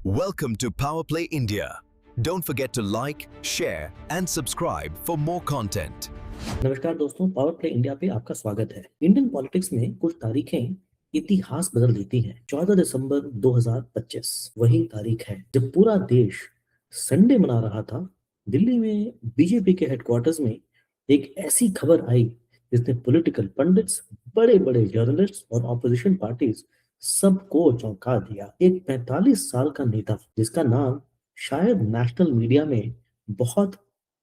Welcome to Power Play India. Don't forget to like, share and subscribe for more content. नमस्कार दोस्तों, power play India पे आपका स्वागत है। इंडियन पॉलिटिक्स में कुछ तारीखें इतिहास बदल देती हैं। 14 दिसंबर 2025 वही तारीख है जब पूरा देश संडे मना रहा था। दिल्ली में बीजेपी के हेडक्वार्टर्स में एक ऐसी खबर आई जिसने पॉलिटिकल पंडित्स, बड़े बड़े जर्नलिस्ट और ऑपोजिशन पार्टीज सबको चौंका दिया। एक 45 साल का नेता जिसका नाम शायद नेशनल मीडिया में बहुत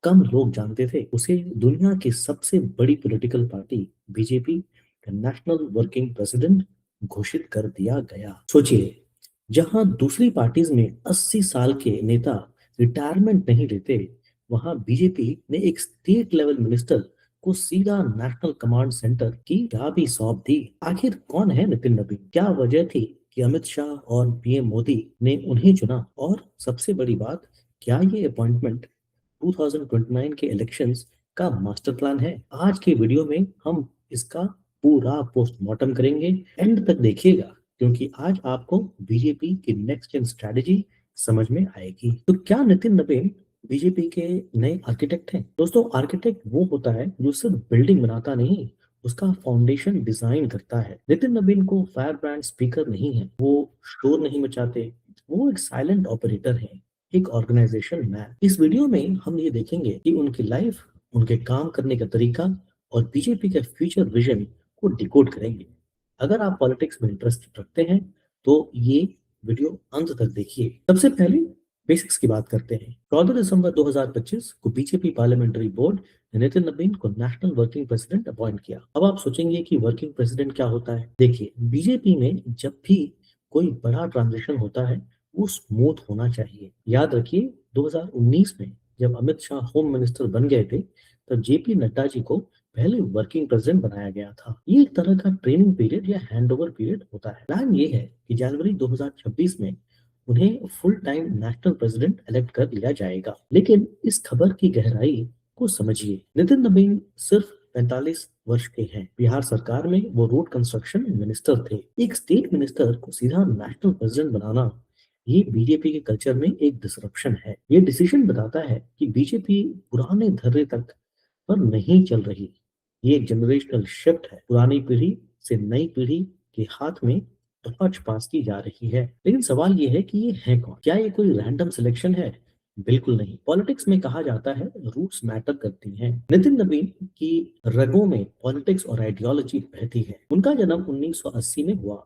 कम लोग जानते थे, उसे दुनिया की सबसे बड़ी पॉलिटिकल पार्टी बीजेपी का नेशनल वर्किंग प्रेसिडेंट घोषित कर दिया गया। सोचिए, जहां दूसरी पार्टीज में 80 साल के नेता रिटायरमेंट नहीं लेते, वहां बीजेपी ने एक स्टेट लेवल मिनिस्टर को सीधा नेशनल कमांड सेंटर की चाबी सौंप दी। आखिर कौन है नितिन नबीन? क्या वजह थी कि अमित शाह और पीएम मोदी ने उन्हें चुना? और सबसे बड़ी बात, क्या ये अपॉइंटमेंट 2029 के इलेक्शंस का मास्टर प्लान है? आज के वीडियो में हम इसका पूरा पोस्टमार्टम करेंगे। एंड तक देखिएगा, क्योंकि आज आपको बीजेपी की नेक्स्ट जेन स्ट्रेटजी समझ में आएगी। तो क्या नितिन नबीन बीजेपी के नए आर्किटेक्ट हैं? दोस्तों, आर्किटेक्ट वो होता है जो सिर्फ बिल्डिंग बनाता नहीं, उसका फाउंडेशन डिजाइन करता है। नितिन नबीन को फायर ब्रांड स्पीकर नहीं है, वो शोर नहीं मचाते, वो एक साइलेंट ऑपरेटर है, एक ऑर्गेनाइजेशन मैन। इस वीडियो में हम ये देखेंगे कि उनकी लाइफ, उनके काम करने का तरीका और बीजेपी के फ्यूचर विजन को डिकोड करेंगे। अगर आप पॉलिटिक्स में इंटरेस्ट रखते हैं तो ये वीडियो अंत तक देखिए। सबसे पहले बेसिक्स की बात करते हैं। 14 दिसंबर 2025 को बीजेपी पार्लियामेंट्री बोर्ड ने नितिन नबीन को नेशनल वर्किंग प्रेसिडेंट अपॉइंट किया। अब आप सोचेंगे कि वर्किंग प्रेसिडेंट क्या होता है। देखिए, बीजेपी में जब भी कोई बड़ा ट्रांजिशन होता है वो स्मूथ होना चाहिए। याद रखिए, 2019 में जब अमित शाह होम मिनिस्टर बन गए थे, तब जेपी नड्डा जी को पहले वर्किंग प्रेसिडेंट बनाया गया था। ये एक तरह का ट्रेनिंग पीरियड या हैंडओवर पीरियड होता है। प्लान ये है कि जनवरी 2026 में उन्हें full time national president elect कर लिया जाएगा। लेकिन इस खबर की गहराई को समझिए। नितिन नबीन सिर्फ 45 वर्ष के हैं। बिहार सरकार में वो रोड कंस्ट्रक्शन मिनिस्टर थे। एक स्टेट मिनिस्टर को सीधा नेशनल प्रेसिडेंट बनाना, ये बीजेपी के कल्चर में एक डिसरप्शन है। ये डिसीजन बताता है कि बीजेपी पुराने धर्रे तक पर नहीं चल रही। ये एक जनरेशनल शिफ्ट है। पुरानी पीढ़ी से नई पीढ़ी के हाथ में टॉर्च पास की जा रही है। लेकिन सवाल ये है कि ये है कौन? क्या ये कोई रैंडम सिलेक्शन है? बिल्कुल नहीं। पॉलिटिक्स में कहा जाता है रूट्स मैटर करती हैं। नितिन नबीन की रगों में पॉलिटिक्स और आइडियोलॉजी बहती है। उनका जन्म 1980 में हुआ।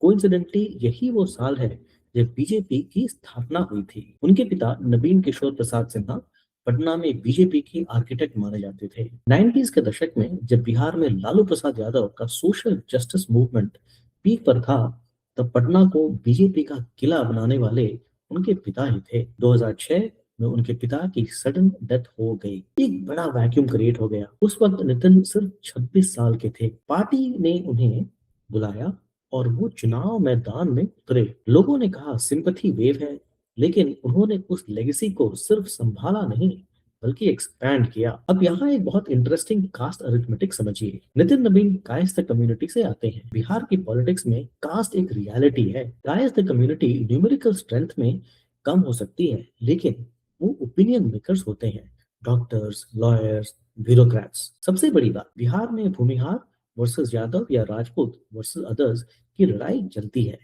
कोइंसिडेंटली यही वो साल है जब बीजेपी की स्थापना हुई थी। उनके पिता नवीन किशोर प्रसाद सिन्हा पटना में बीजेपी की आर्किटेक्ट माने जाते थे। 90s के दशक में जब बिहार में लालू प्रसाद यादव का सोशल जस्टिस मूवमेंट पीक पर था, तब पटना को बीजेपी का किला बनाने वाले उनके पिता ही थे। 2006 में उनके पिता की सडन डेथ हो गई। एक बड़ा वैक्यूम क्रिएट हो गया। उस वक्त नितिन सिर्फ 26 साल के थे। पार्टी ने उन्हें बुलाया और वो चुनाव मैदान में उतरे। लोगों ने कहा सिंपैथी वेव है, लेकिन उन्होंने उस लेगेसी को सिर्फ संभाला नहीं बल्कि एक्सपैंड किया। अब यहाँ एक बहुत इंटरेस्टिंग कास्ट अरिथमेटिक समझिए। नितिन नबीन कायस्थ कम्युनिटी से आते हैं। बिहार की पॉलिटिक्स में कास्ट एक रियलिटी है। कायस्थ कम्युनिटी न्यूमेरिकल स्ट्रेंथ में कम हो सकती है, लेकिन वो ओपिनियन मेकर्स होते हैं। Doctors, lawyers, bureaucrats. सबसे बड़ी बात, बिहार में भूमिहार वर्सेस यादव या राजपूत वर्सेस अदर्स की लड़ाई चलती है,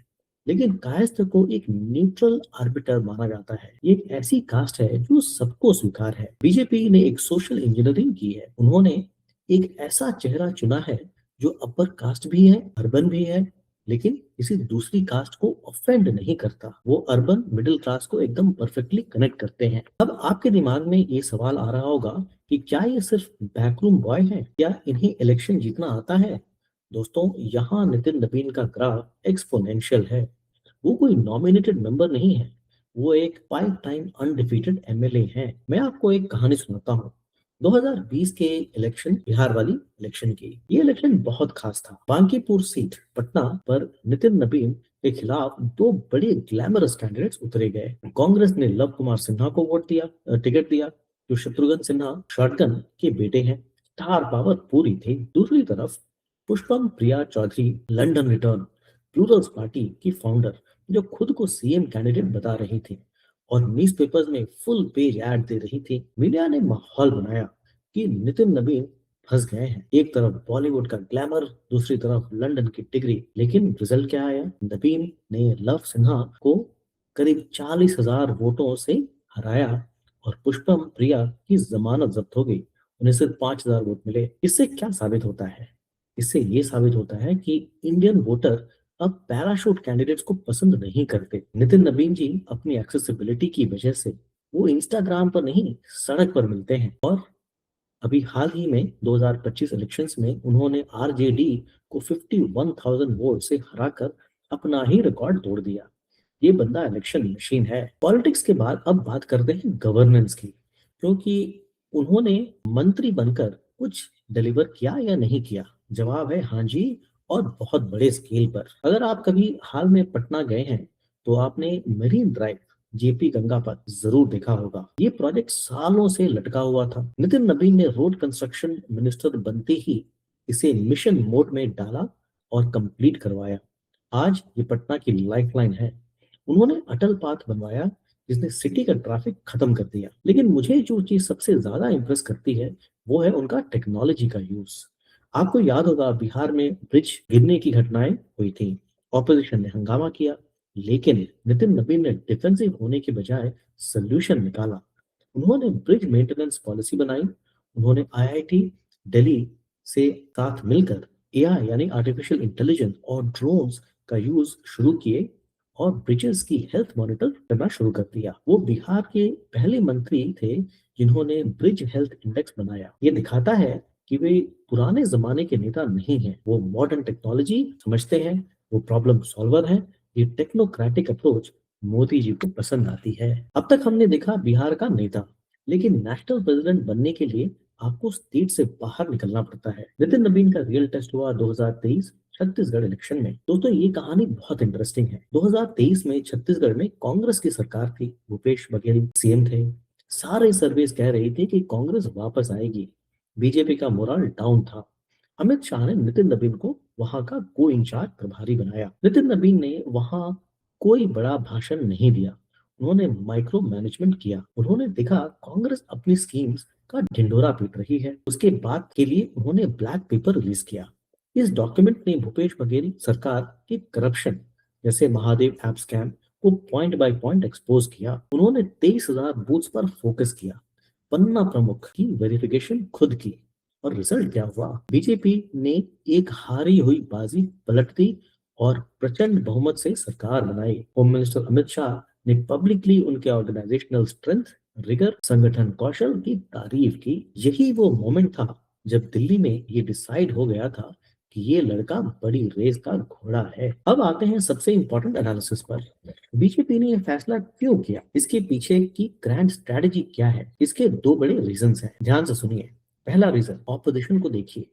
लेकिन कायस्थ को एक न्यूट्रल आर्बिटर माना जाता है। ये एक ऐसी कास्ट है जो सबको स्वीकार है। बीजेपी ने एक सोशल इंजीनियरिंग की है। उन्होंने एक ऐसा चेहरा चुना है जो अपर कास्ट भी है, अर्बन भी है, लेकिन किसी दूसरी कास्ट को ऑफेंड नहीं करता। वो अर्बन मिडिल क्लास को एकदम परफेक्टली कनेक्ट करते हैं। अब आपके दिमाग में ये सवाल आ रहा होगा कि क्या ये सिर्फ बैकरूम बॉय है, क्या इन्हें इलेक्शन जीतना आता है? दोस्तों, यहाँ नितिन नबीन का ग्राफ एक्सपोनेंशियल है। वो कोई नॉमिनेटेड मेंबर नहीं है, वो एक 5 टाइम अनडिफीटेड एमएलए है। मैं आपको एक कहानी सुनाता हूँ। 2020 के इलेक्शन, बिहार वाली इलेक्शन की। ये इलेक्शन बहुत खास था। बांकीपुर सीट पटना पर नितिन नबीन के खिलाफ दो बड़े ग्लैमरस कैंडिडेट्स उतरे गए। कांग्रेस ने लव कुमार सिन्हा को टिकट दिया, जो शत्रुघ्न सिन्हा शॉटगन के बेटे हैं। स्टार पावर पूरी थी। दूसरी तरफ Pushpam Priya Chaudhary, London return Plurals party की फाउंडर, जो खुद को सीएम कैंडिडेट बता रही थी और न्यूज़पेपर्स में फुल पेज ऐड दे रही थी। मीडिया ने माहौल बनाया कि नितिन नवीन फंस गए हैं। एक तरफ बॉलीवुड का ग्लैमर, दूसरी तरफ लंदन की डिग्री। लेकिन रिजल्ट क्या आया? नवीन ने लव सिन्हा को करीब 40,000 वोटों से हराया और पुष्पम प्रिया की जमानत जब्त हो गई। उन्हें सिर्फ 5,000 वोट मिले। इससे क्या साबित होता है? इससे ये साबित होता है कि इंडियन वोटर अब पैराशूट कैंडिडेट्स को पसंद नहीं करते। नितिन नवीन जी अपनी एक्सेसिबिलिटी की वजह से वो इंस्टाग्राम पर नहीं, सड़क पर मिलते हैं। और अभी हाल ही में 2025 इलेक्शंस में उन्होंने आरजेडी को 51,000 वोट से हराकर अपना ही रिकॉर्ड तोड़ दिया। ये बंदा इलेक्शन मशीन है। पॉलिटिक्स के बाद अब बात करते हैं गवर्नेंस की, क्योंकि उन्होंने मंत्री बनकर कुछ डिलीवर किया या नहीं किया? जवाब है हाँ जी, और बहुत बड़े स्केल पर। अगर आप कभी हाल में पटना गए हैं तो आपने मरीन ड्राइव जेपी गंगा पर जरूर देखा होगा। ये प्रोजेक्ट सालों से लटका हुआ था। नितिन नवीन ने रोड कंस्ट्रक्शन मिनिस्टर बनते ही इसे मिशन मोड में डाला और कंप्लीट करवाया। आज ये पटना की लाइफलाइन है। उन्होंने अटल पाथ बनवाया जिसने सिटी का ट्रैफिक खत्म कर दिया। लेकिन मुझे जो चीज सबसे ज्यादा इंप्रेस करती है वो है उनका टेक्नोलॉजी का यूज। आपको याद होगा बिहार में ब्रिज गिरने की घटनाएं हुई थी। ऑपोजिशन ने हंगामा किया, लेकिन नितिन नवीन ने डिफेंसिव होने के बजाय सोल्यूशन निकाला। उन्होंने ब्रिज मेंटेनेंस पॉलिसी बनाई। उन्होंने आईआईटी दिल्ली से साथ मिलकर एआई यानी आर्टिफिशियल इंटेलिजेंस और ड्रोन्स का यूज शुरू किए और ब्रिजेस की हेल्थ मॉनिटर करना शुरू कर दिया। वो बिहार के पहले मंत्री थे जिन्होंने ब्रिज हेल्थ इंडेक्स बनाया। ये दिखाता है कि वे पुराने जमाने के नेता नहीं हैं, वो मॉडर्न टेक्नोलॉजी समझते हैं, वो प्रॉब्लम सॉल्वर हैं। ये टेक्नोक्रेटिक अप्रोच मोदी जी को पसंद आती है। अब तक हमने देखा बिहार का नेता, लेकिन नेशनल प्रेसिडेंट बनने के लिए आपको स्टेट से बाहर निकलना पड़ता है। नितिन नवीन का रियल टेस्ट हुआ 2023 छत्तीसगढ़ इलेक्शन में। दोस्तों ये कहानी बहुत इंटरेस्टिंग है। 2023 में छत्तीसगढ़ में कांग्रेस की सरकार थी, भूपेश बघेल सीएम थे। सारे सर्वेस कह रही थी कि कांग्रेस वापस आएगी। बीजेपी का मोरल डाउन था। अमित शाह ने नितिन नवीन को वहां का को इंचार्ज प्रभारी बनाया। नितिन नवीन ने वहां कोई बड़ा भाषण नहीं दिया। उन्होंने माइक्रो मैनेजमेंट किया। उन्होंने देखा कांग्रेस अपनी स्कीम्स का ढिंढोरा पीट रही है। उसके बाद के लिए उन्होंने ब्लैक पेपर रिलीज किया। इस डॉक्यूमेंट ने भूपेश बघेल सरकार की करप्शन जैसे महादेव ऐप स्कैम को पॉइंट बाय पॉइंट एक्सपोज किया। उन्होंने 23,000 बूथ्स पर फोकस किया। पन्ना प्रमुख की वेरिफिकेशन खुद की। और रिजल्ट क्या हुआ? बीजेपी ने एक हारी हुई बाजी पलट दी और प्रचंड बहुमत से सरकार बनाई। होम मिनिस्टर अमित शाह ने पब्लिकली उनके ऑर्गेनाइजेशनल स्ट्रेंथ, रिगर, संगठन कौशल की तारीफ की। यही वो मोमेंट था जब दिल्ली में ये डिसाइड हो गया था कि ये लड़का बड़ी रेस का घोड़ा है। अब आते हैं सबसे इंपॉर्टेंट एनालिसिस पर। बीजेपी ने यह फैसला क्यों किया? इसके पीछे की ग्रैंड स्ट्रेटजी क्या है? इसके दो बड़े रीजंस हैं, ध्यान से सुनिए। पहला रीजन, ऑपोजिशन को देखिए।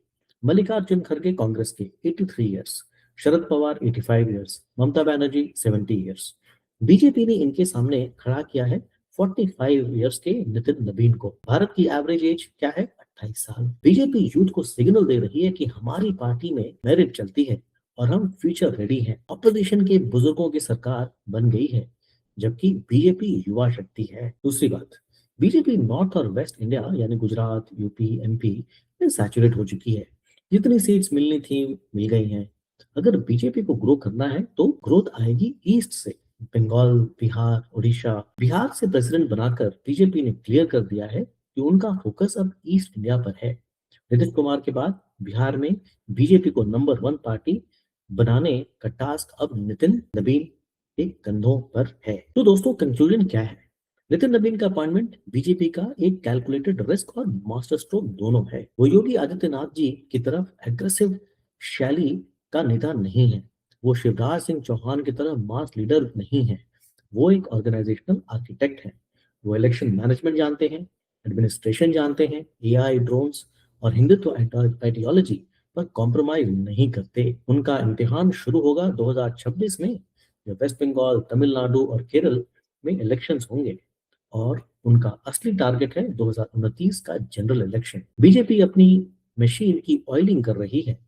मल्लिकार्जुन खड़गे कांग्रेस के 83 years, Sharad Pawar 85 years, Mamata Banerjee 70 years. BJP ने इनके सामने खड़ा किया है 45 इयर्स के नितिन नवीन को। भारत की एवरेज एज क्या है? 28 साल। बीजेपी यूथ को सिग्नल दे रही है कि हमारी पार्टी में मेरिट चलती है और हम फ्यूचर रेडी हैं। ऑपोजिशन के बुजुर्गों की सरकार बन गई है, जबकि बीजेपी युवा शक्ति है। दूसरी बात, बीजेपी नॉर्थ और वेस्ट इंडिया यानी गुजरात, यूपी, एमपी में सैचुरेट हो चुकी है। जितनी सीट्स मिलनी थी मिल गई हैं। अगर बीजेपी को ग्रो करना है तो ग्रोथ आएगी ईस्ट से। बंगाल, बिहार, उड़ीसा। बिहार से प्रेसिडेंट बनाकर बीजेपी ने क्लियर कर दिया है कि उनका फोकस अब ईस्ट इंडिया पर है। नीतीश कुमार के बाद बिहार में बीजेपी को नंबर 1 पार्टी बनाने का टास्क अब नितिन नवीन के कंधों पर है। तो दोस्तों कंक्लूजन क्या है? नितिन नवीन का अपॉइंटमेंट बीजेपी का एक कैलकुलेटेड रिस्क और मास्टर स्ट्रोक दोनों है। वो योगी आदित्यनाथ जी की तरफ एग्रेसिव शैली का नेता नहीं है। वो शिवराज सिंह चौहान की तरह मास लीडर नहीं है। वो एक ऑर्गेनाइजेशनल आर्किटेक्ट है। वो इलेक्शन मैनेजमेंट जानते हैं, एडमिनिस्ट्रेशन जानते हैं, एआई, ड्रोन्स और हिंदुत्व आइडियोलॉजी पर कॉम्प्रोमाइज नहीं करते। उनका इम्तिहान शुरू होगा 2026 में, जब वेस्ट बंगाल, तमिलनाडु और केरल में इलेक्शंस होंगे। और उनका असली टारगेट है 2029 का जनरल इलेक्शन। बीजेपी अपनी मशीन की ऑयलिंग कर रही है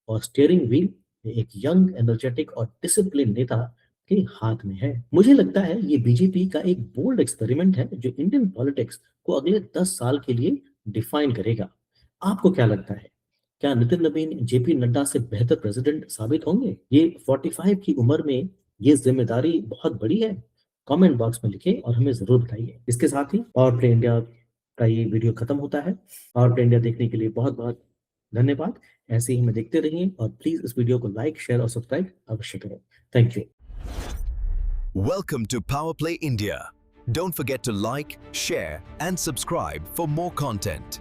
और स्टीयरिंग व्हील में एक यंग, एनर्जेटिक और डिसिप्लिन नेता के हाथ में है। मुझे लगता है ये बीजेपी का एक बोल्ड एक्सपेरिमेंट है जो इंडियन पॉलिटिक्स को अगले 10 साल के लिए डिफाइन करेगा। आपको क्या लगता है? क्या नितिन नवीन जेपी नड्डा से बेहतर प्रेसिडेंट साबित होंगे? ये 45 की उम्र में ये जिम्मेदारी बहुत बड़ी है। कमेंट बॉक्स में लिखें और हमें जरूर बताइए। इसके साथ ही पावर प्ले इंडिया का ये वीडियो खत्म होता है। पावर प्ले इंडिया देखने के लिए बहुत बहुत धन्यवाद। ऐसे ही हमें देखते रहिए और प्लीज इस वीडियो को लाइक, शेयर और सब्सक्राइब अवश्य करें। Thank you. Welcome to Power Play India. Don't forget to like, share, and subscribe for more content.